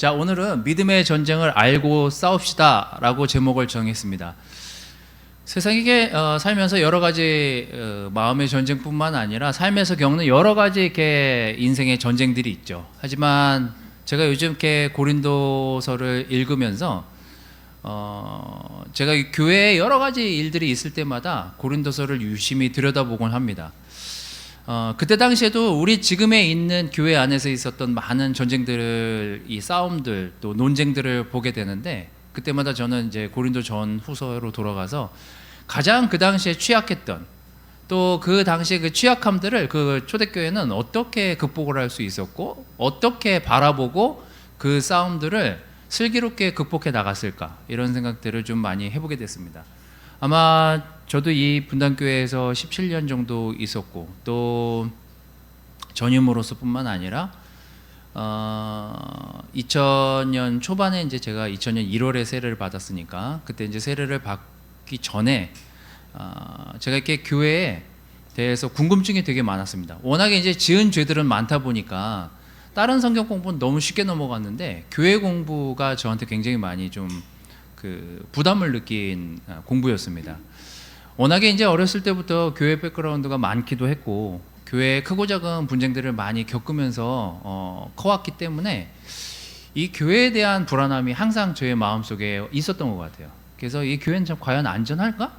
자, 오늘은 믿음의 전쟁을 알고 싸웁시다 라고 제목을 정했습니다. 세상에 살면서 여러 가지 마음의 전쟁뿐만 아니라 삶에서 겪는 여러 가지 이렇게 인생의 전쟁들이 있죠. 하지만 제가 요즘 이렇게 고린도서를 읽으면서 제가 교회에 여러 가지 일들이 있을 때마다 고린도서를 유심히 들여다보곤 합니다. 그때 당시에도 우리 지금에 있는 교회 안에서 있었던 많은 전쟁들을, 이 싸움들, 또 논쟁들을 보게 되는데, 그때마다 저는 이제 고린도 전 후서로 돌아가서 가장 그 당시에 취약했던, 또 그 당시에 그 취약함들을 그 초대교회는 어떻게 극복을 할 수 있었고, 어떻게 바라보고 그 싸움들을 슬기롭게 극복해 나갔을까, 이런 생각들을 좀 많이 해보게 됐습니다. 아마 저도 이 분당교회에서 17년 정도 있었고, 또 전임으로서 뿐만 아니라 2000년 초반에 이제 제가 2000년 1월에 세례를 받았으니까, 그때 이제 세례를 받기 전에 제가 이렇게 교회에 대해서 궁금증이 되게 많았습니다. 워낙에 이제 지은 죄들은 많다 보니까 다른 성경 공부는 너무 쉽게 넘어갔는데, 교회 공부가 저한테 굉장히 많이 좀 부담을 느낀 공부였습니다. 워낙에 이제 어렸을 때부터 교회 백그라운드가 많기도 했고, 교회의 크고 작은 분쟁들을 많이 겪으면서 커왔기 때문에 이 교회에 대한 불안함이 항상 저의 마음속에 있었던 것 같아요. 그래서 이 교회는 과연 안전할까?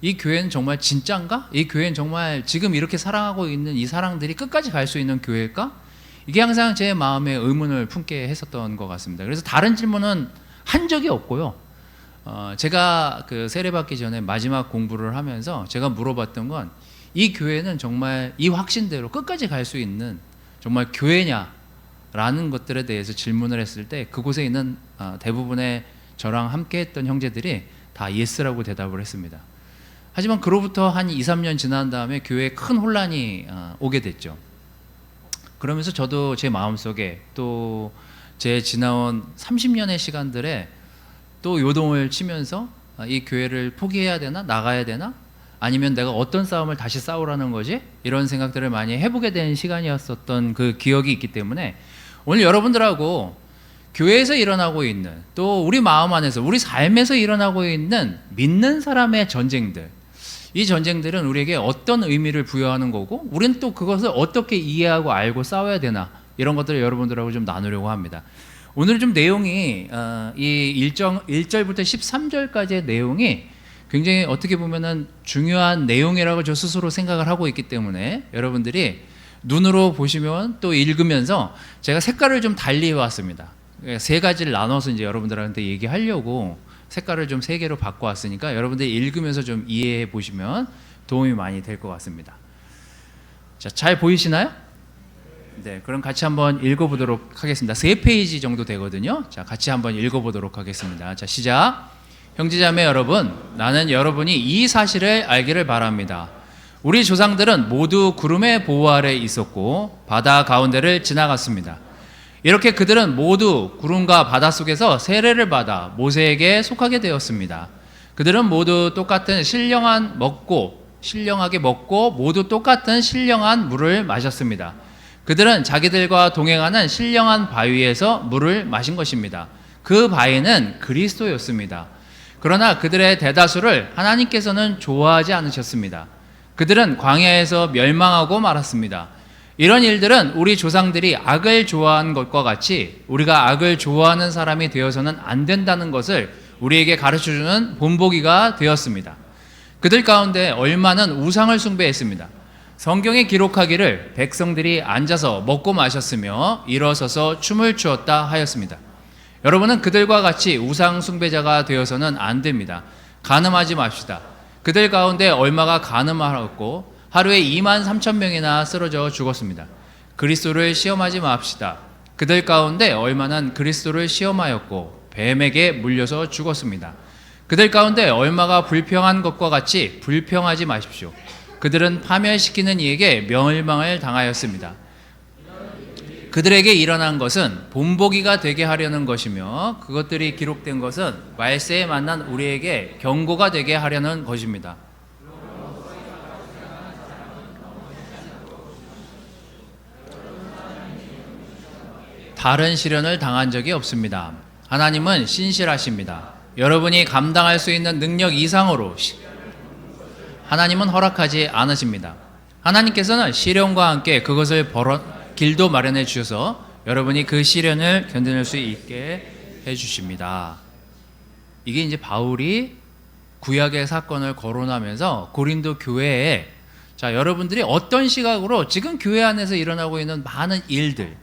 이 교회는 정말 진짠가? 이 교회는 정말 지금 이렇게 사랑하고 있는 이 사랑들이 끝까지 갈 수 있는 교회일까? 이게 항상 제 마음에 의문을 품게 했었던 것 같습니다. 그래서 다른 질문은 한 적이 없고요. 제가 그 세례받기 전에 마지막 공부를 하면서 제가 물어봤던 건, 이 교회는 정말 이 확신대로 끝까지 갈 수 있는 정말 교회냐? 라는 것들에 대해서 질문을 했을 때, 그곳에 있는 대부분의 저랑 함께 했던 형제들이 다 예스라고 대답을 했습니다. 하지만 그로부터 한 2, 3년 지난 다음에 교회에 큰 혼란이 오게 됐죠. 그러면서 저도 제 마음속에, 또 제 지나온 30년의 시간들에 또 요동을 치면서 이 교회를 포기해야 되나? 나가야 되나? 아니면 내가 어떤 싸움을 다시 싸우라는 거지? 이런 생각들을 많이 해보게 된 시간이었었던 그 기억이 있기 때문에, 오늘 여러분들하고 교회에서 일어나고 있는, 또 우리 마음 안에서, 우리 삶에서 일어나고 있는 믿는 사람의 전쟁들, 이 전쟁들은 우리에게 어떤 의미를 부여하는 거고, 우리는 또 그것을 어떻게 이해하고 알고 싸워야 되나, 이런 것들을 여러분들하고 좀 나누려고 합니다. 오늘 좀 내용이 이 1절부터 13절까지의 내용이 굉장히 어떻게 보면은 중요한 내용이라고 저 스스로 생각을 하고 있기 때문에, 여러분들이 눈으로 보시면, 또 읽으면서 제가 색깔을 좀 달리 해왔습니다. 세 가지를 나눠서 이제 여러분들한테 얘기하려고 색깔을 좀 3개로 바꿔왔으니까, 여러분들이 읽으면서 좀 이해해 보시면 도움이 많이 될 것 같습니다. 자, 잘 보이시나요? 네, 그럼 같이 한번 읽어보도록 하겠습니다. 3페이지 정도 되거든요. 자, 같이 한번 읽어보도록 하겠습니다. 자, 시작. 형제자매 여러분, 나는 여러분이 이 사실을 알기를 바랍니다. 우리 조상들은 모두 구름의 보호 아래 있었고 바다 가운데를 지나갔습니다. 이렇게 그들은 모두 구름과 바다 속에서 세례를 받아 모세에게 속하게 되었습니다. 그들은 모두 똑같은 신령하게 먹고 모두 똑같은 신령한 물을 마셨습니다. 그들은 자기들과 동행하는 신령한 바위에서 물을 마신 것입니다. 그 바위는 그리스도였습니다. 그러나 그들의 대다수를 하나님께서는 좋아하지 않으셨습니다. 그들은 광야에서 멸망하고 말았습니다. 이런 일들은 우리 조상들이 악을 좋아한 것과 같이 우리가 악을 좋아하는 사람이 되어서는 안 된다는 것을 우리에게 가르쳐주는 본보기가 되었습니다. 그들 가운데 얼마는 우상을 숭배했습니다. 성경에 기록하기를 백성들이 앉아서 먹고 마셨으며 일어서서 춤을 추었다 하였습니다. 여러분은 그들과 같이 우상 숭배자가 되어서는 안 됩니다. 간음하지 맙시다. 그들 가운데 얼마가 간음하였고 하루에 23,000명이나 쓰러져 죽었습니다. 그리스도를 시험하지 맙시다. 그들 가운데 얼마는 그리스도를 시험하였고 뱀에게 물려서 죽었습니다. 그들 가운데 얼마가 불평한 것과 같이 불평하지 마십시오. 그들은 파멸시키는 이에게 멸망을 당하였습니다. 그들에게 일어난 것은 본보기가 되게 하려는 것이며, 그것들이 기록된 것은 말세에 만난 우리에게 경고가 되게 하려는 것입니다. 다른 시련을 당한 적이 없습니다. 하나님은 신실하십니다. 여러분이 감당할 수 있는 능력 이상으로 하나님은 허락하지 않으십니다. 하나님께서는 시련과 함께 그것을 길도 마련해 주셔서 여러분이 그 시련을 견뎌낼 수 있게 해 주십니다. 이게 이제 바울이 구약의 사건을 거론하면서 고린도 교회에 자, 여러분들이 어떤 시각으로 지금 교회 안에서 일어나고 있는 많은 일들,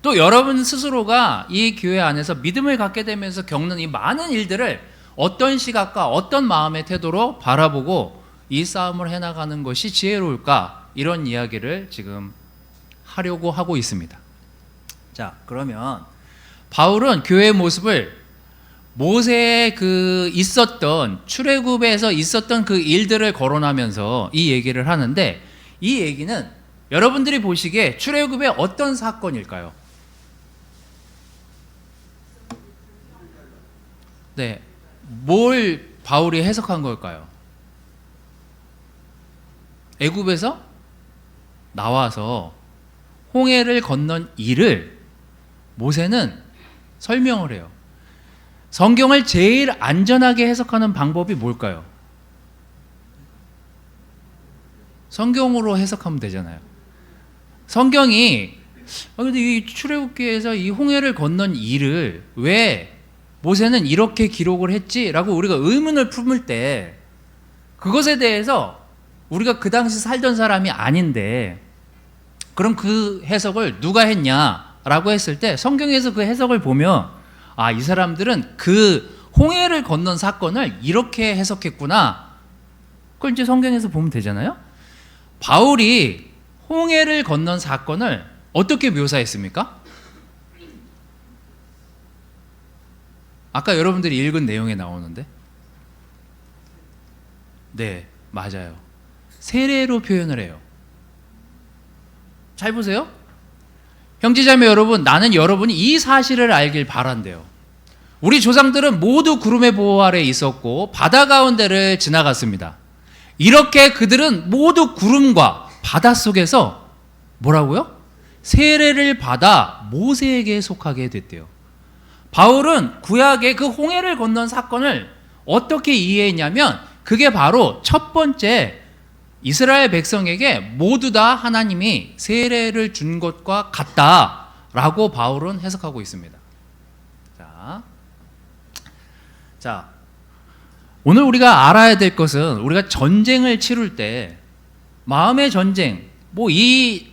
또 여러분 스스로가 이 교회 안에서 믿음을 갖게 되면서 겪는 이 많은 일들을 어떤 시각과 어떤 마음의 태도로 바라보고 이 싸움을 해나가는 것이 지혜로울까, 이런 이야기를 지금 하려고 하고 있습니다. 자, 그러면 바울은 교회의 모습을 모세의 있었던 출애굽에서 있었던 그 일들을 거론하면서 이 얘기를 하는데, 이 얘기는 여러분들이 보시기에 출애굽의 어떤 사건일까요? 네, 뭘 바울이 해석한 걸까요? 애굽에서 나와서 홍해를 건넌 일을 모세는 설명을 해요. 성경을 제일 안전하게 해석하는 방법이 뭘까요? 성경으로 해석하면 되잖아요. 성경이 근데 이 출애굽기에서 이 홍해를 건넌 일을 왜 모세는 이렇게 기록을 했지라고 우리가 의문을 품을 때, 그것에 대해서 우리가 그 당시 살던 사람이 아닌데 그럼 그 해석을 누가 했냐라고 했을 때, 성경에서 그 해석을 보면 이 사람들은 그 홍해를 건넌 사건을 이렇게 해석했구나. 그걸 이제 성경에서 보면 되잖아요. 바울이 홍해를 건넌 사건을 어떻게 묘사했습니까? 아까 여러분들이 읽은 내용에 나오는데, 네, 맞아요. 세례로 표현을 해요. 잘 보세요. 형제자매 여러분, 나는 여러분이 이 사실을 알길 바란대요. 우리 조상들은 모두 구름의 보호 아래 있었고 바다 가운데를 지나갔습니다. 이렇게 그들은 모두 구름과 바다 속에서 뭐라고요? 세례를 받아 모세에게 속하게 됐대요. 바울은 구약의 그 홍해를 건넌 사건을 어떻게 이해했냐면, 그게 바로 첫 번째 이스라엘 백성에게 모두 다 하나님이 세례를 준 것과 같다라고 바울은 해석하고 있습니다. 자, 오늘 우리가 알아야 될 것은, 우리가 전쟁을 치룰 때 마음의 전쟁, 이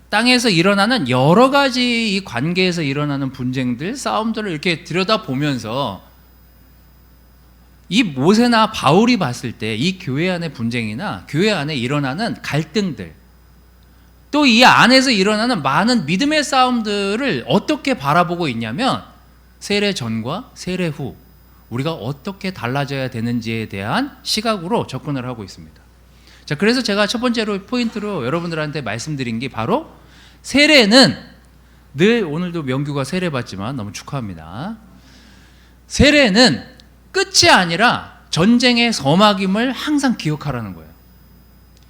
땅에서 일어나는 여러 가지 이 관계에서 일어나는 분쟁들, 싸움들을 이렇게 들여다보면서 이 모세나 바울이 봤을 때 이 교회 안의 분쟁이나 교회 안에 일어나는 갈등들, 또 이 안에서 일어나는 많은 믿음의 싸움들을 어떻게 바라보고 있냐면, 세례 전과 세례 후 우리가 어떻게 달라져야 되는지에 대한 시각으로 접근을 하고 있습니다. 자, 그래서 제가 첫 번째로 포인트로 여러분들한테 말씀드린 게 바로, 세례는 늘, 오늘도 명규가 세례 받지만 너무 축하합니다. 세례는 끝이 아니라 전쟁의 서막임을 항상 기억하라는 거예요.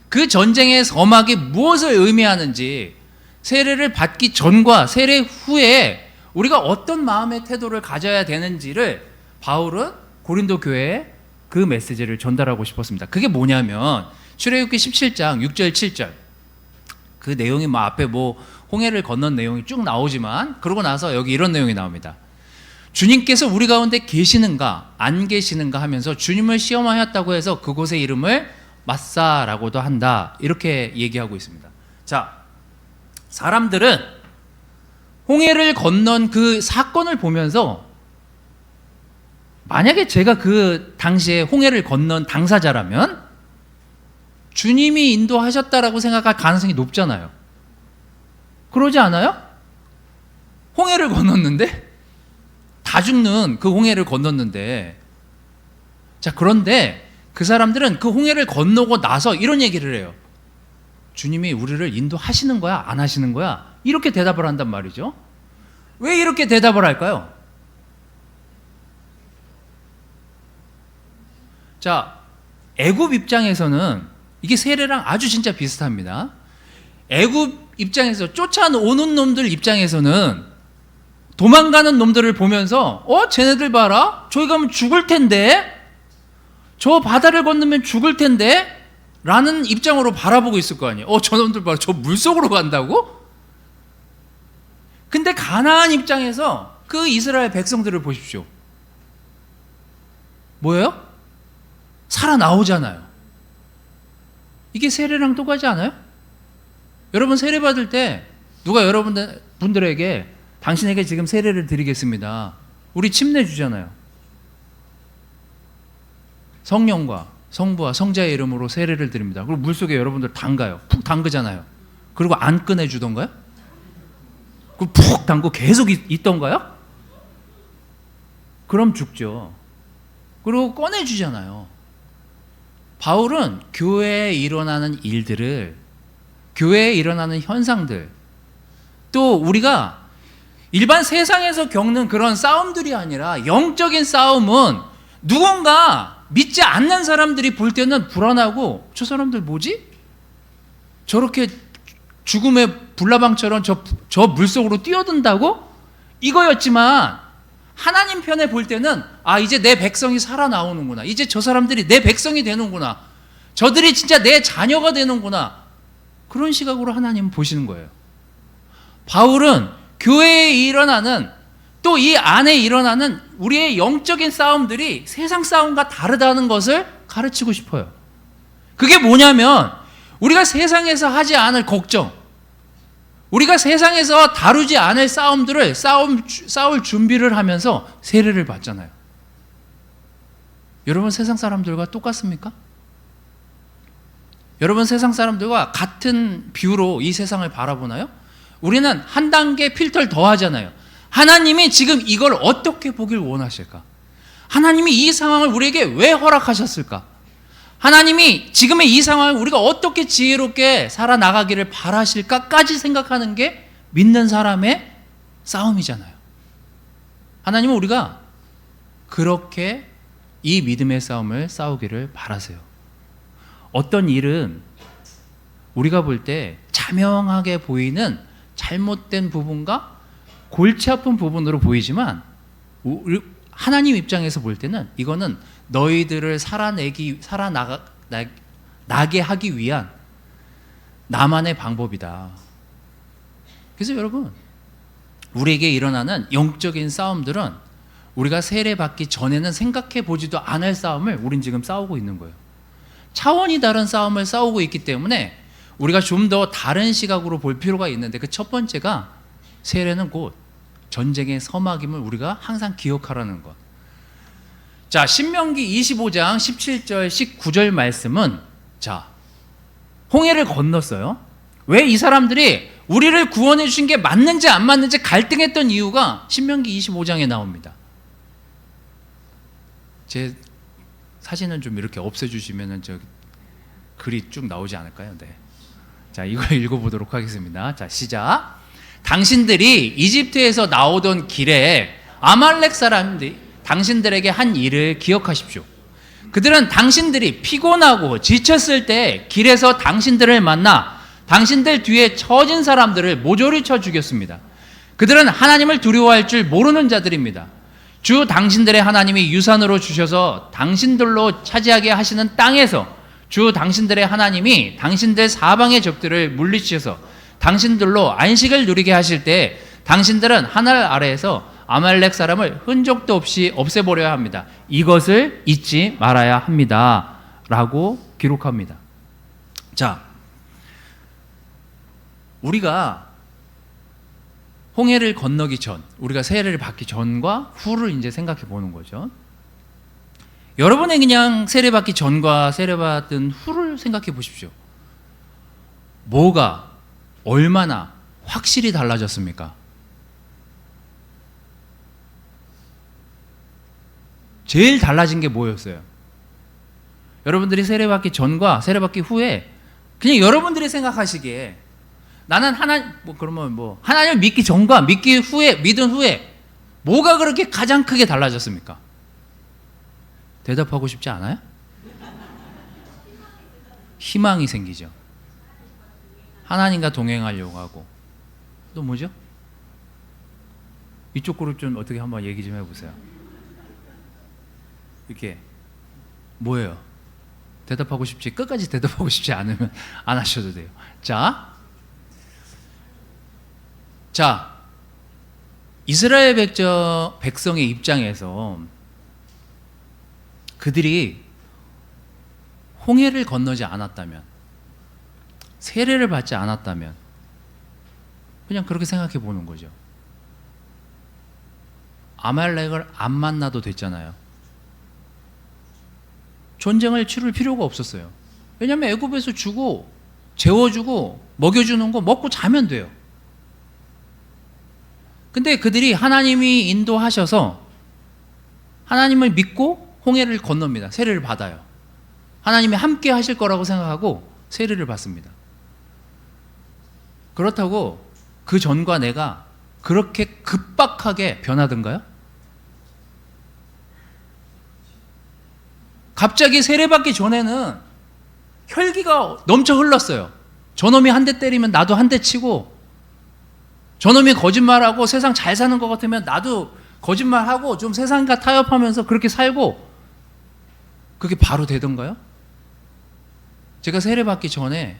그 전쟁의 서막이 무엇을 의미하는지, 세례를 받기 전과 세례 후에 우리가 어떤 마음의 태도를 가져야 되는지를 바울은 고린도 교회에 그 메시지를 전달하고 싶었습니다. 그게 뭐냐면 출애굽기 17장 6절 7절, 그 내용이 앞에 홍해를 건넌 내용이 쭉 나오지만, 그러고 나서 여기 이런 내용이 나옵니다. 주님께서 우리 가운데 계시는가 안 계시는가 하면서 주님을 시험하였다고 해서 그곳의 이름을 마사라고도 한다, 이렇게 얘기하고 있습니다. 자, 사람들은 홍해를 건넌 그 사건을 보면서, 만약에 제가 그 당시에 홍해를 건넌 당사자라면 주님이 인도하셨다라고 생각할 가능성이 높잖아요. 그러지 않아요? 홍해를 건넜는데, 다 죽는 그 홍해를 건넜는데, 자, 그런데 그 사람들은 그 홍해를 건너고 나서 이런 얘기를 해요. 주님이 우리를 인도하시는 거야, 안 하시는 거야? 이렇게 대답을 한단 말이죠. 왜 이렇게 대답을 할까요? 자, 애굽 입장에서는 이게 세례랑 아주 진짜 비슷합니다. 애굽 입장에서, 쫓아오는 놈들 입장에서는 도망가는 놈들을 보면서 쟤네들 봐라, 저기 가면 죽을 텐데, 저 바다를 건너면 죽을 텐데 라는 입장으로 바라보고 있을 거 아니에요. 저놈들 봐라, 저 물속으로 간다고? 근데 가나안 입장에서 그 이스라엘 백성들을 보십시오. 뭐예요? 살아나오잖아요. 이게 세례랑 똑같지 않아요? 여러분 세례 받을 때 누가 여러분들에게 당신에게 지금 세례를 드리겠습니다, 우리 침 내주잖아요. 성령과 성부와 성자의 이름으로 세례를 드립니다. 그리고 물속에 여러분들 담가요. 푹 담그잖아요. 그리고 안 꺼내주던가요? 그 푹 담고 계속 있던가요? 그럼 죽죠. 그리고 꺼내주잖아요. 바울은 교회에 일어나는 일들을, 교회에 일어나는 현상들, 또 우리가 일반 세상에서 겪는 그런 싸움들이 아니라 영적인 싸움은 누군가 믿지 않는 사람들이 볼 때는 불안하고, 저 사람들 뭐지? 저렇게 죽음의 불나방처럼 저 물속으로 뛰어든다고? 이거였지만 하나님 편에 볼 때는 이제 내 백성이 살아나오는구나, 이제 저 사람들이 내 백성이 되는구나, 저들이 진짜 내 자녀가 되는구나, 그런 시각으로 하나님은 보시는 거예요. 바울은 교회에 일어나는, 또 이 안에 일어나는 우리의 영적인 싸움들이 세상 싸움과 다르다는 것을 가르치고 싶어요. 그게 뭐냐면 우리가 세상에서 하지 않을 걱정, 우리가 세상에서 다루지 않을 싸움들을 싸울 준비를 하면서 세례를 받잖아요. 여러분 세상 사람들과 똑같습니까? 여러분 세상 사람들과 같은 뷰로 이 세상을 바라보나요? 우리는 한 단계 필터를 더 하잖아요. 하나님이 지금 이걸 어떻게 보길 원하실까? 하나님이 이 상황을 우리에게 왜 허락하셨을까? 하나님이 지금의 이 상황을 우리가 어떻게 지혜롭게 살아나가기를 바라실까까지 생각하는 게 믿는 사람의 싸움이잖아요. 하나님은 우리가 그렇게 이 믿음의 싸움을 싸우기를 바라세요. 어떤 일은 우리가 볼 때 자명하게 보이는 잘못된 부분과 골치 아픈 부분으로 보이지만 하나님 입장에서 볼 때는 이거는 너희들을 살아나게 하기 위한 나만의 방법이다. 그래서 여러분, 우리에게 일어나는 영적인 싸움들은 우리가 세례받기 전에는 생각해 보지도 않을 싸움을 우린 지금 싸우고 있는 거예요. 차원이 다른 싸움을 싸우고 있기 때문에 우리가 좀 더 다른 시각으로 볼 필요가 있는데, 그 첫 번째가 세례는 곧 전쟁의 서막임을 우리가 항상 기억하라는 것. 자, 신명기 25장 17절 19절 말씀은, 자, 홍해를 건넜어요. 왜 이 사람들이 우리를 구원해 주신 게 맞는지 안 맞는지 갈등했던 이유가 신명기 25장에 나옵니다. 제 사진은 좀 이렇게 없애주시면 저 글이 쭉 나오지 않을까요? 네. 자, 이걸 읽어보도록 하겠습니다. 자, 시작. 당신들이 이집트에서 나오던 길에 아말렉 사람들이 당신들에게 한 일을 기억하십시오. 그들은 당신들이 피곤하고 지쳤을 때 길에서 당신들을 만나 당신들 뒤에 처진 사람들을 모조리 쳐 죽였습니다. 그들은 하나님을 두려워할 줄 모르는 자들입니다. 주 당신들의 하나님이 유산으로 주셔서 당신들로 차지하게 하시는 땅에서 주 당신들의 하나님이 당신들 사방의 적들을 물리치셔서 당신들로 안식을 누리게 하실 때 당신들은 하늘 아래에서 아말렉 사람을 흔적도 없이 없애버려야 합니다. 이것을 잊지 말아야 합니다. 라고 기록합니다. 자, 우리가 홍해를 건너기 전, 우리가 세례를 받기 전과 후를 이제 생각해 보는 거죠. 여러분의 그냥 세례 받기 전과 세례 받은 후를 생각해 보십시오. 뭐가 얼마나 확실히 달라졌습니까? 제일 달라진 게 뭐였어요? 여러분들이 세례 받기 전과 세례 받기 후에 그냥 여러분들이 생각하시기에 나는 하나님을 믿기 전과 믿기 후에, 믿은 후에 뭐가 그렇게 가장 크게 달라졌습니까? 대답하고 싶지 않아요? 희망이 생기죠. 하나님과 동행하려고 하고, 또 뭐죠? 이쪽 그룹 좀 어떻게 한번 얘기 좀 해보세요. 이렇게 뭐예요? 대답하고 싶지, 끝까지 대답하고 싶지 않으면 안 하셔도 돼요. 자, 이스라엘 백성의 입장에서 그들이 홍해를 건너지 않았다면, 세례를 받지 않았다면, 그냥 그렇게 생각해 보는 거죠. 아말렉을 안 만나도 됐잖아요. 전쟁을 치를 필요가 없었어요. 왜냐하면 애굽에서 주고 재워주고 먹여주는 거 먹고 자면 돼요. 근데 그들이 하나님이 인도하셔서 하나님을 믿고 홍해를 건넙니다. 세례를 받아요. 하나님이 함께 하실 거라고 생각하고 세례를 받습니다. 그렇다고 그 전과 내가 그렇게 급박하게 변하던가요? 갑자기 세례받기 전에는 혈기가 넘쳐 흘렀어요. 저놈이 한 대 때리면 나도 한 대 치고, 저놈이 거짓말하고 세상 잘 사는 것 같으면 나도 거짓말하고 좀 세상과 타협하면서 그렇게 살고, 그게 바로 되던가요? 제가 세례받기 전에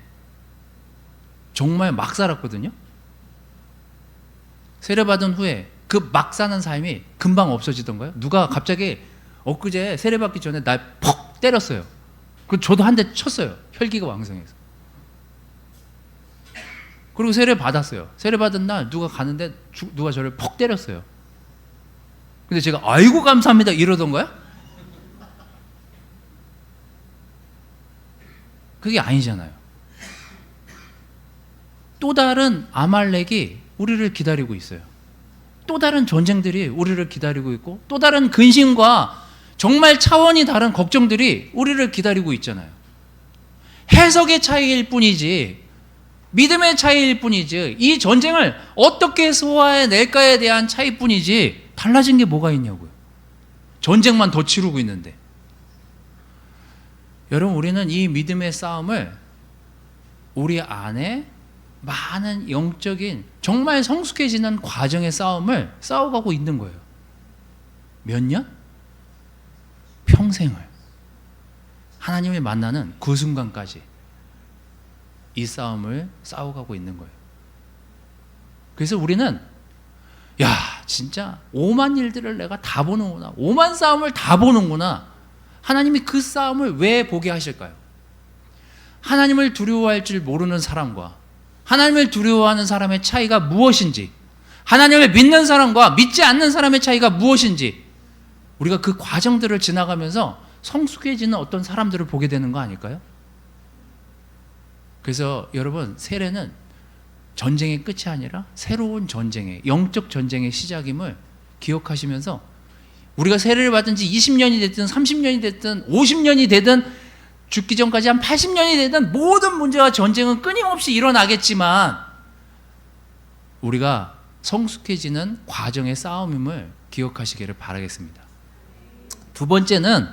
정말 막 살았거든요. 세례받은 후에 그 막 사는 삶이 금방 없어지던가요? 누가 갑자기 엊그제 세례받기 전에 날 퍽 때렸어요. 그 저도 한 대 쳤어요. 혈기가 왕성해서. 그리고 세례 받았어요. 세례 받은 날 누가 가는데 누가 저를 퍽 때렸어요. 근데 제가 아이고 감사합니다 이러던가요? 그게 아니잖아요. 또 다른 아말렉이 우리를 기다리고 있어요. 또 다른 전쟁들이 우리를 기다리고 있고, 또 다른 근심과 정말 차원이 다른 걱정들이 우리를 기다리고 있잖아요. 해석의 차이일 뿐이지, 믿음의 차이일 뿐이지, 이 전쟁을 어떻게 소화해낼까에 대한 차이뿐이지 달라진 게 뭐가 있냐고요. 전쟁만 더 치르고 있는데. 여러분, 우리는 이 믿음의 싸움을 우리 안에 많은 영적인 정말 성숙해지는 과정의 싸움을 싸워가고 있는 거예요. 몇 년? 평생을. 하나님을 만나는 그 순간까지 이 싸움을 싸워가고 있는 거예요. 그래서 우리는 야, 진짜 오만 일들을 내가 다 보는구나, 오만 싸움을 다 보는구나. 하나님이 그 싸움을 왜 보게 하실까요? 하나님을 두려워할 줄 모르는 사람과 하나님을 두려워하는 사람의 차이가 무엇인지, 하나님을 믿는 사람과 믿지 않는 사람의 차이가 무엇인지, 우리가 그 과정들을 지나가면서 성숙해지는 어떤 사람들을 보게 되는 거 아닐까요? 그래서 여러분, 세례는 전쟁의 끝이 아니라 새로운 전쟁의, 영적 전쟁의 시작임을 기억하시면서, 우리가 세례를 받은 지 20년이 됐든 30년이 됐든 50년이 되든 죽기 전까지 한 80년이 되든 모든 문제와 전쟁은 끊임없이 일어나겠지만 우리가 성숙해지는 과정의 싸움임을 기억하시기를 바라겠습니다. 두 번째는,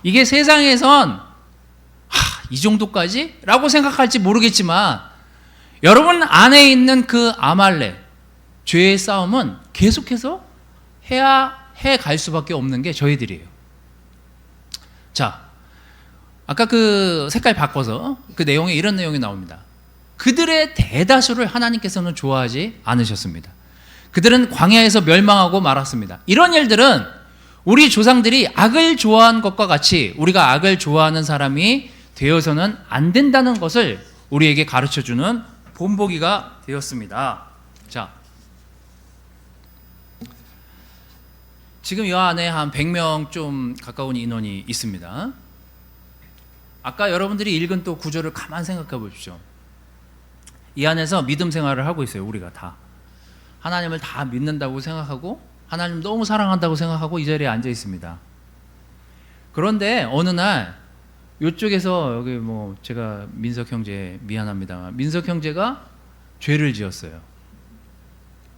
이게 세상에선 이 정도까지? 라고 생각할지 모르겠지만 여러분 안에 있는 그 아말렉, 죄의 싸움은 계속해서 해갈 수밖에 없는 게 저희들이에요. 자, 아까 그 색깔 바꿔서 그 내용에 이런 내용이 나옵니다. 그들의 대다수를 하나님께서는 좋아하지 않으셨습니다. 그들은 광야에서 멸망하고 말았습니다. 이런 일들은 우리 조상들이 악을 좋아한 것과 같이 우리가 악을 좋아하는 사람이 되어서는 안 된다는 것을 우리에게 가르쳐주는 본보기가 되었습니다. 자, 지금 이 안에 한 100명 좀 가까운 인원이 있습니다. 아까 여러분들이 읽은 또 구절을 가만 생각해 보십시오. 이 안에서 믿음 생활을 하고 있어요. 우리가 다 하나님을 다 믿는다고 생각하고 하나님 너무 사랑한다고 생각하고 이 자리에 앉아 있습니다. 그런데 어느 날 이쪽에서, 여기 뭐 제가 민석 형제 미안합니다만 민석 형제가 죄를 지었어요.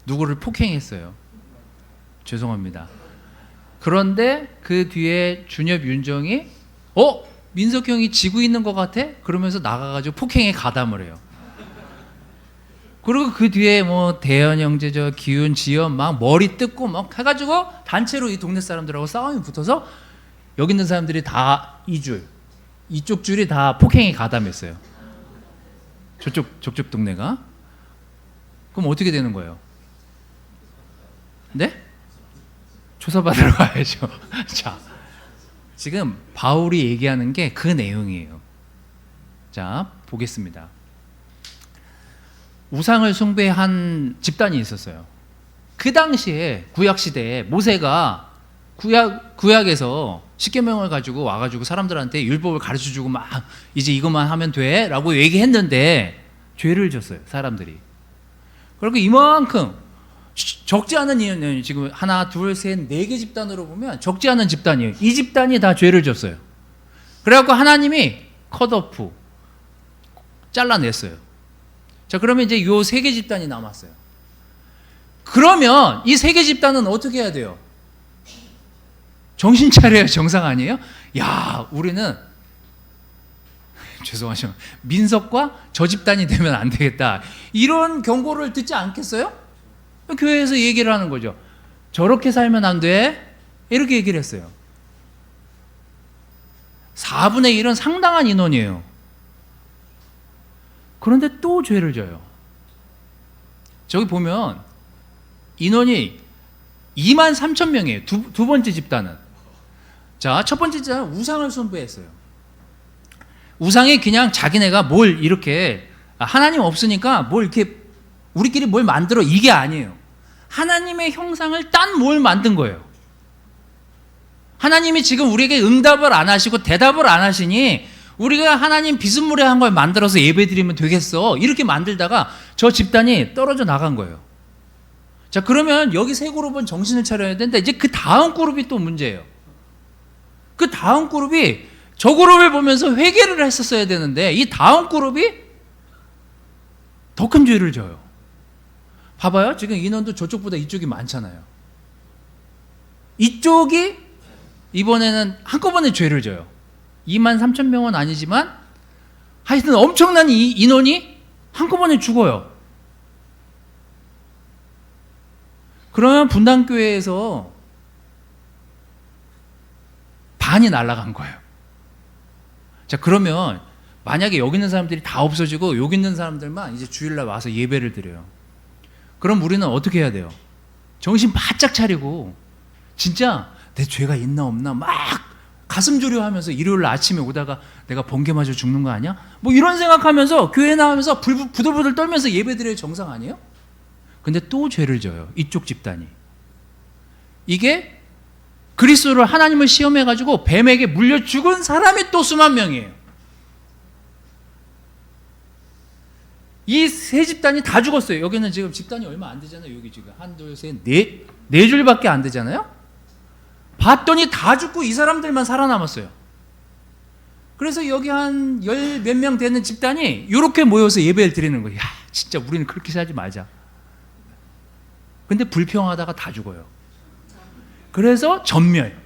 누구를 폭행했어요. 죄송합니다. 그런데 그 뒤에 준엽, 윤정이 민석 형이 지고 있는 것 같아? 그러면서 나가가지고 폭행에 가담을 해요. 그리고 그 뒤에 뭐 대현 형제죠, 기훈, 지연 막 머리 뜯고 막 해가지고 단체로 이 동네 사람들하고 싸움이 붙어서 여기 있는 사람들이 다 이쪽 줄이 다 폭행이 가담했어요. 저쪽 동네가. 그럼 어떻게 되는 거예요? 네? 조사받으러 가야죠. 자, 지금 바울이 얘기하는 게 그 내용이에요. 자, 보겠습니다. 우상을 숭배한 집단이 있었어요. 그 당시에 구약 시대에 모세가 구약에서 십계명을 가지고 와가지고 사람들한테 율법을 가르쳐주고 막 이제 이것만 하면 돼라고 얘기했는데 죄를 졌어요, 사람들이. 그리고 이만큼 적지 않은 이유는 지금 하나, 둘, 셋, 4개 집단으로 보면 적지 않은 집단이에요. 이 집단이 다 죄를 졌어요. 그래갖고 하나님이 컷오프 잘라냈어요. 자, 그러면 이제 요 3개 집단이 남았어요. 그러면 이 3개 집단은 어떻게 해야 돼요? 정신 차려야 정상 아니에요? 야, 우리는 죄송하지만 민석과 저 집단이 되면 안 되겠다. 이런 경고를 듣지 않겠어요? 교회에서 얘기를 하는 거죠. 저렇게 살면 안 돼. 이렇게 얘기를 했어요. 4분의 1은 상당한 인원이에요. 그런데 또 죄를 져요. 저기 보면 인원이 23,000명이에요. 두 번째 집단은. 자, 첫 번째 집단은 우상을 숭배했어요. 우상이 그냥 자기네가 뭘 이렇게 하나님 없으니까 뭘 이렇게 우리끼리 뭘 만들어, 이게 아니에요. 하나님의 형상을 딴 뭘 만든 거예요. 하나님이 지금 우리에게 응답을 안 하시고 대답을 안 하시니 우리가 하나님 비스무리한 걸 만들어서 예배드리면 되겠어, 이렇게 만들다가 저 집단이 떨어져 나간 거예요. 자, 그러면 여기 3그룹은 정신을 차려야 되는데 이제 그 다음 그룹이 또 문제예요. 그 다음 그룹이 저 그룹을 보면서 회개를 했었어야 되는데 이 다음 그룹이 더 큰 죄를 져요. 봐봐요. 지금 인원도 저쪽보다 이쪽이 많잖아요. 이쪽이 이번에는 한꺼번에 죄를 져요. 23,000명은 아니지만 하여튼 엄청난 인원이 한꺼번에 죽어요. 그러면 분당교회에서 반이 날아간 거예요. 자, 그러면 만약에 여기 있는 사람들이 다 없어지고 여기 있는 사람들만 이제 주일날 와서 예배를 드려요. 그럼 우리는 어떻게 해야 돼요? 정신 바짝 차리고 진짜 내 죄가 있나 없나 막 가슴 졸여하면서 일요일 아침에 오다가 내가 번개 맞아 죽는 거 아니야? 뭐 이런 생각하면서 교회 나오면서 부들부들 떨면서 예배드려야 정상 아니에요? 근데 또 죄를 져요, 이쪽 집단이. 이게 그리스도를, 하나님을 시험해가지고 뱀에게 물려 죽은 사람이 또 수만 명이에요. 이 3집단이 다 죽었어요. 여기는 지금 집단이 얼마 안 되잖아요. 여기 지금 1, 2, 3, 4 줄밖에 안 되잖아요. 봤더니 다 죽고 이 사람들만 살아남았어요. 그래서 여기 한 10 몇 명 되는 집단이 이렇게 모여서 예배를 드리는 거예요. 야, 진짜 우리는 그렇게 살지 말자. 근데 불평하다가 다 죽어요. 그래서 전멸.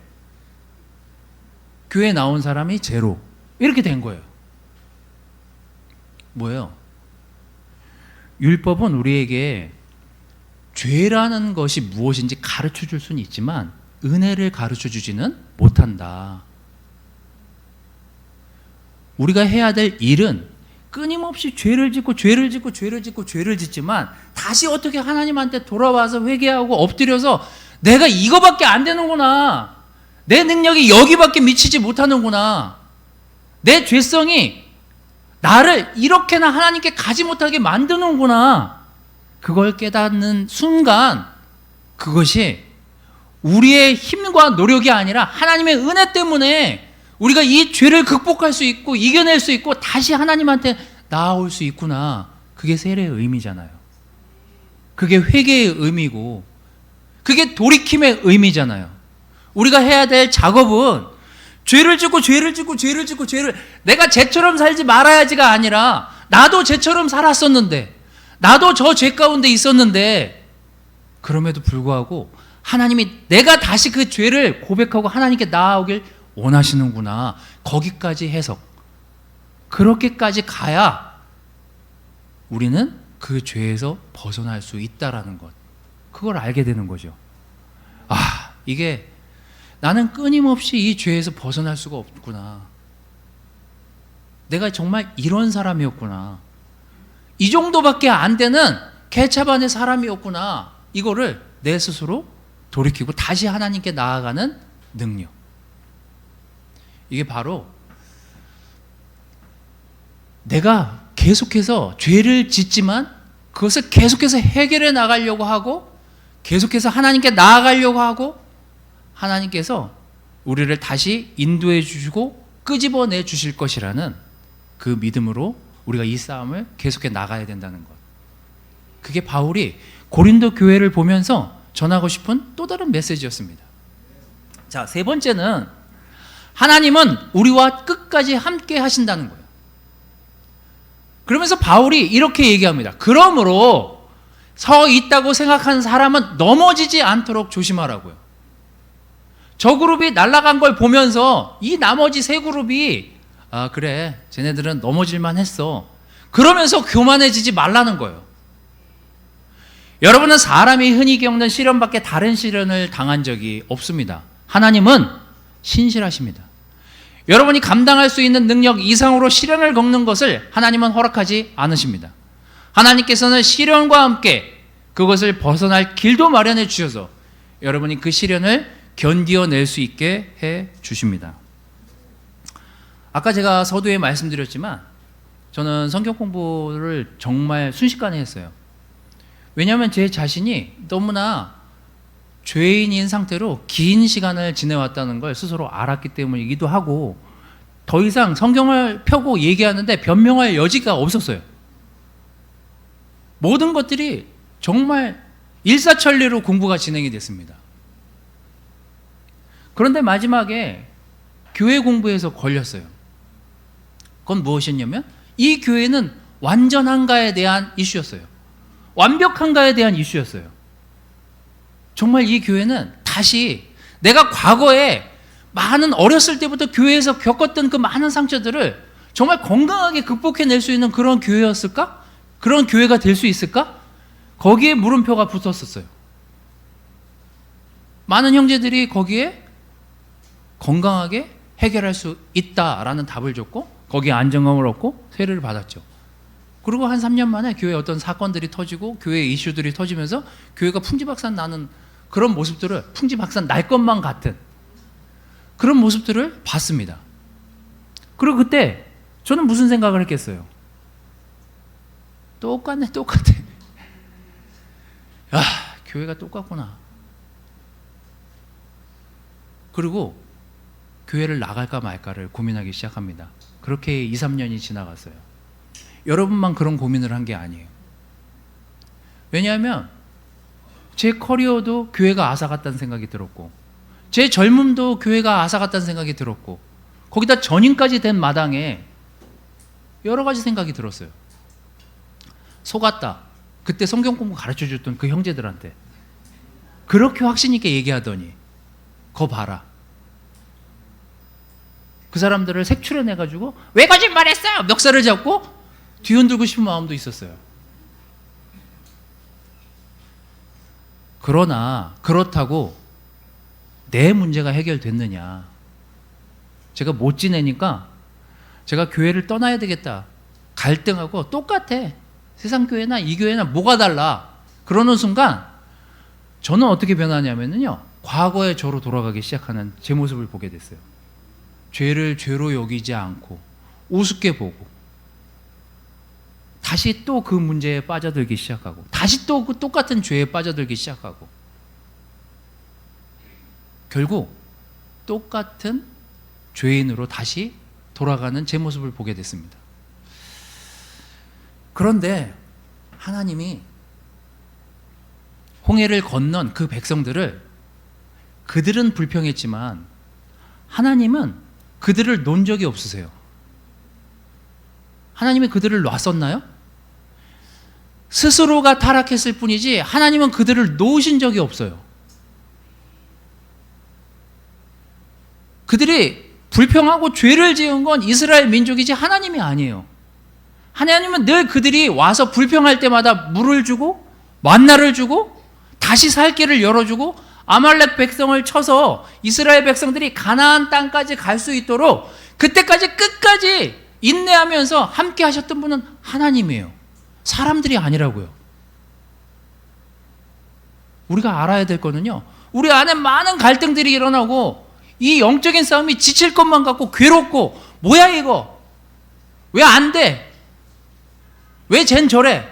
교회 나온 사람이 제로. 이렇게 된 거예요. 뭐예요? 율법은 우리에게 죄라는 것이 무엇인지 가르쳐 줄 수는 있지만 은혜를 가르쳐 주지는 못한다. 우리가 해야 될 일은 끊임없이 죄를 짓고 죄를 짓고 죄를 짓고 죄를 짓지만 다시 어떻게 하나님한테 돌아와서 회개하고 엎드려서 내가 이거밖에 안 되는구나, 내 능력이 여기밖에 미치지 못하는구나, 내 죄성이 나를 이렇게나 하나님께 가지 못하게 만드는구나, 그걸 깨닫는 순간 그것이 우리의 힘과 노력이 아니라 하나님의 은혜 때문에 우리가 이 죄를 극복할 수 있고 이겨낼 수 있고 다시 하나님한테 나아올 수 있구나. 그게 세례의 의미잖아요. 그게 회개의 의미고 그게 돌이킴의 의미잖아요. 우리가 해야 될 작업은 죄를 짓고 죄를 짓고 죄를 짓고 죄를, 내가 쟤처럼 살지 말아야지가 아니라 나도 쟤처럼 살았었는데, 나도 저 죄 가운데 있었는데, 그럼에도 불구하고 하나님이 내가 다시 그 죄를 고백하고 하나님께 나아오길 원하시는구나, 거기까지 해석, 그렇게까지 가야 우리는 그 죄에서 벗어날 수 있다라는 것, 그걸 알게 되는 거죠. 이게 나는 끊임없이 이 죄에서 벗어날 수가 없구나. 내가 정말 이런 사람이었구나. 이 정도밖에 안 되는 개차반의 사람이었구나. 이거를 내 스스로 돌이키고 다시 하나님께 나아가는 능력. 이게 바로 내가 계속해서 죄를 짓지만 그것을 계속해서 해결해 나가려고 하고 계속해서 하나님께 나아가려고 하고 하나님께서 우리를 다시 인도해 주시고 끄집어내 주실 것이라는 그 믿음으로 우리가 이 싸움을 계속해 나가야 된다는 것. 그게 바울이 고린도 교회를 보면서 전하고 싶은 또 다른 메시지였습니다. 자, 세 번째는 하나님은 우리와 끝까지 함께 하신다는 거예요. 그러면서 바울이 이렇게 얘기합니다. 그러므로 서 있다고 생각하는 사람은 넘어지지 않도록 조심하라고요. 저 그룹이 날아간 걸 보면서 이 나머지 세 그룹이 그래, 쟤네들은 넘어질만 했어, 그러면서 교만해지지 말라는 거예요. 여러분은 사람이 흔히 겪는 시련밖에 다른 시련을 당한 적이 없습니다. 하나님은 신실하십니다. 여러분이 감당할 수 있는 능력 이상으로 시련을 겪는 것을 하나님은 허락하지 않으십니다. 하나님께서는 시련과 함께 그것을 벗어날 길도 마련해 주셔서 여러분이 그 시련을 견디어낼 수 있게 해 주십니다. 아까 제가 서두에 말씀드렸지만 저는 성경 공부를 정말 순식간에 했어요. 왜냐하면 제 자신이 너무나 죄인인 상태로 긴 시간을 지내왔다는 걸 스스로 알았기 때문이기도 하고, 더 이상 성경을 펴고 얘기하는데 변명할 여지가 없었어요. 모든 것들이 정말 일사천리로 공부가 진행이 됐습니다. 그런데 마지막에 교회 공부에서 걸렸어요. 그건 무엇이었냐면 이 교회는 완전한가에 대한 이슈였어요. 완벽한가에 대한 이슈였어요. 정말 이 교회는 다시 내가 과거에 많은 어렸을 때부터 교회에서 겪었던 그 많은 상처들을 정말 건강하게 극복해낼 수 있는 그런 교회였을까? 그런 교회가 될 수 있을까? 거기에 물음표가 붙었었어요. 많은 형제들이 거기에 건강하게 해결할 수 있다라는 답을 줬고 거기에 안정감을 얻고 세례를 받았죠. 그리고 한 3년 만에 교회에 어떤 사건들이 터지고 교회 이슈들이 터지면서 교회가 풍지박산 나는 그런 모습들을, 풍지박산 날 것만 같은 그런 모습들을 봤습니다. 그리고 그때 저는 무슨 생각을 했겠어요? 똑같네. 교회가 똑같구나. 그리고 교회를 나갈까 말까를 고민하기 시작합니다. 그렇게 2, 3년이 지나갔어요. 여러분만 그런 고민을 한 게 아니에요. 왜냐하면 제 커리어도 교회가 앗아 갔다는 생각이 들었고, 제 젊음도 교회가 앗아 갔다는 생각이 들었고, 거기다 전임까지 된 마당에 여러 가지 생각이 들었어요. 속았다. 그때 성경 공부 가르쳐 줬던 그 형제들한테 그렇게 확신 있게 얘기하더니 거 봐라. 그 사람들을 색출해내가지고 왜 거짓말했어? 멱살을 잡고 뒤흔들고 싶은 마음도 있었어요. 그러나 그렇다고 내 문제가 해결됐느냐? 제가 못 지내니까 제가 교회를 떠나야 되겠다. 갈등하고 똑같아. 세상 교회나 이 교회나 뭐가 달라? 그러는 순간 저는 어떻게 변하냐면요, 과거의 저로 돌아가기 시작하는 제 모습을 보게 됐어요. 죄를 죄로 여기지 않고 우습게 보고 다시 또 그 문제에 빠져들기 시작하고 다시 또 그 똑같은 죄에 빠져들기 시작하고 결국 똑같은 죄인으로 다시 돌아가는 제 모습을 보게 됐습니다. 그런데 하나님이 홍해를 건넌 그 백성들을, 그들은 불평했지만 하나님은 그들을 놓은 적이 없으세요. 하나님이 그들을 놨었나요? 스스로가 타락했을 뿐이지 하나님은 그들을 놓으신 적이 없어요. 그들이 불평하고 죄를 지은 건 이스라엘 민족이지 하나님이 아니에요. 하나님은 늘 그들이 와서 불평할 때마다 물을 주고 만나를 주고 다시 살 길을 열어주고 아말렉 백성을 쳐서 이스라엘 백성들이 가나안 땅까지 갈 수 있도록 그때까지 끝까지 인내하면서 함께 하셨던 분은 하나님이에요. 사람들이 아니라고요. 우리가 알아야 될 거는요, 우리 안에 많은 갈등들이 일어나고 이 영적인 싸움이 지칠 것만 같고 괴롭고, 뭐야 이거? 왜 안 돼? 왜 쟨 저래?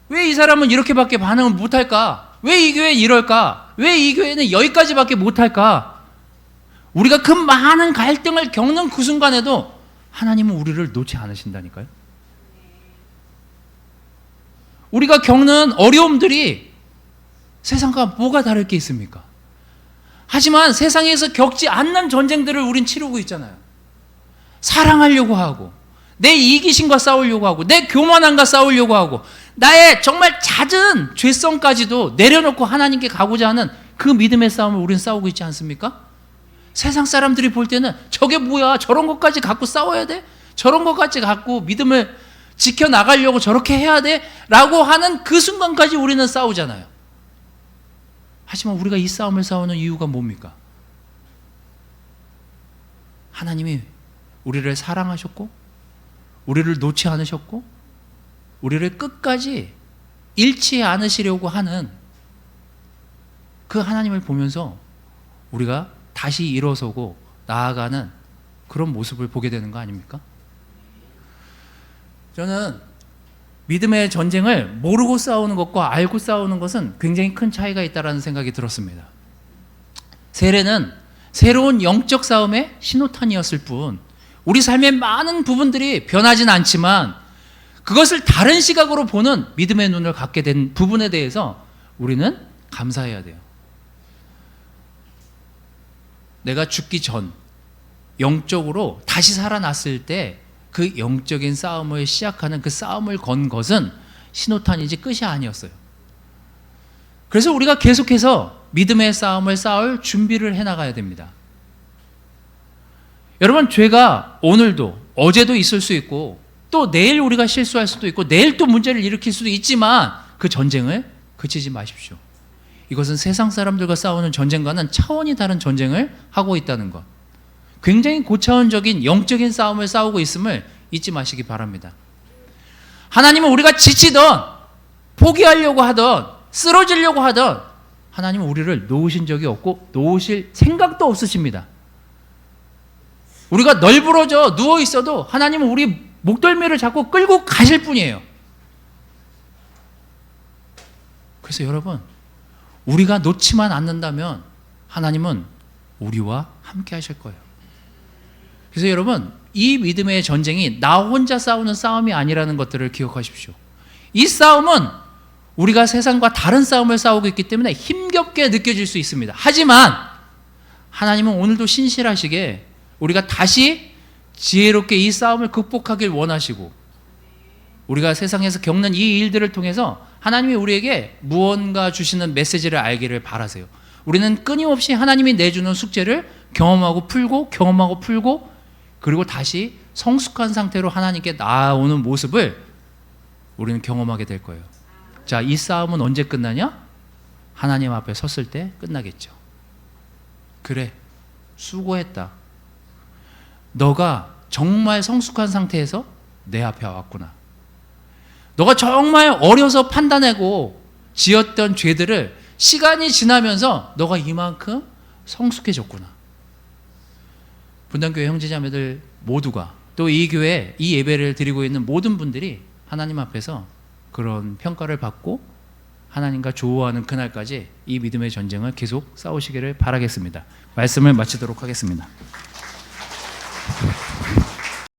왜 이 사람은 이렇게밖에 반응을 못할까? 왜 이 교회는 이럴까? 왜 이 교회는 여기까지밖에 못할까? 우리가 그 많은 갈등을 겪는 그 순간에도 하나님은 우리를 놓지 않으신다니까요. 우리가 겪는 어려움들이 세상과 뭐가 다를 게 있습니까? 하지만 세상에서 겪지 않는 전쟁들을 우린 치르고 있잖아요. 사랑하려고 하고, 내 이기심과 싸우려고 하고, 내 교만함과 싸우려고 하고, 나의 정말 잦은 죄성까지도 내려놓고 하나님께 가고자 하는 그 믿음의 싸움을 우리는 싸우고 있지 않습니까? 세상 사람들이 볼 때는 저게 뭐야? 저런 것까지 갖고 싸워야 돼? 저런 것까지 갖고 믿음을 지켜나가려고 저렇게 해야 돼? 라고 하는 그 순간까지 우리는 싸우잖아요. 하지만 우리가 이 싸움을 싸우는 이유가 뭡니까? 하나님이 우리를 사랑하셨고, 우리를 놓지 않으셨고, 우리를 끝까지 잃지 않으시려고 하는 그 하나님을 보면서 우리가 다시 일어서고 나아가는 그런 모습을 보게 되는 거 아닙니까? 저는 믿음의 전쟁을 모르고 싸우는 것과 알고 싸우는 것은 굉장히 큰 차이가 있다는 생각이 들었습니다. 세례는 새로운 영적 싸움의 신호탄이었을 뿐, 우리 삶의 많은 부분들이 변하진 않지만 그것을 다른 시각으로 보는 믿음의 눈을 갖게 된 부분에 대해서 우리는 감사해야 돼요. 내가 죽기 전 영적으로 다시 살아났을 때 그 영적인 싸움을 시작하는 그 싸움을 건 것은 신호탄이지 끝이 아니었어요. 그래서 우리가 계속해서 믿음의 싸움을 싸울 준비를 해나가야 됩니다. 여러분, 죄가 오늘도 어제도 있을 수 있고 또 내일 우리가 실수할 수도 있고 내일 또 문제를 일으킬 수도 있지만 그 전쟁을 그치지 마십시오. 이것은 세상 사람들과 싸우는 전쟁과는 차원이 다른 전쟁을 하고 있다는 것, 굉장히 고차원적인 영적인 싸움을 싸우고 있음을 잊지 마시기 바랍니다. 하나님은 우리가 지치던 포기하려고 하던 쓰러지려고 하던 하나님은 우리를 놓으신 적이 없고 놓으실 생각도 없으십니다. 우리가 널브러져 누워 있어도 하나님은 우리 목덜미를 잡고 끌고 가실 뿐이에요. 그래서 여러분, 우리가 놓지만 않는다면 하나님은 우리와 함께 하실 거예요. 그래서 여러분, 이 믿음의 전쟁이 나 혼자 싸우는 싸움이 아니라는 것들을 기억하십시오. 이 싸움은 우리가 세상과 다른 싸움을 싸우고 있기 때문에 힘겹게 느껴질 수 있습니다. 하지만 하나님은 오늘도 신실하시게 우리가 다시 지혜롭게 이 싸움을 극복하길 원하시고, 우리가 세상에서 겪는 이 일들을 통해서 하나님이 우리에게 무언가 주시는 메시지를 알기를 바라세요. 우리는 끊임없이 하나님이 내주는 숙제를 경험하고 풀고 그리고 다시 성숙한 상태로 하나님께 나아오는 모습을 우리는 경험하게 될 거예요. 자, 이 싸움은 언제 끝나냐? 하나님 앞에 섰을 때 끝나겠죠. 그래, 수고했다. 너가 정말 성숙한 상태에서 내 앞에 왔구나. 너가 정말 어려서 판단하고 지었던 죄들을 시간이 지나면서 너가 이만큼 성숙해졌구나. 분당교회 형제자매들 모두가, 또 이 교회 이 예배를 드리고 있는 모든 분들이 하나님 앞에서 그런 평가를 받고 하나님과 조화하는 그날까지 이 믿음의 전쟁을 계속 싸우시기를 바라겠습니다. 말씀을 마치도록 하겠습니다.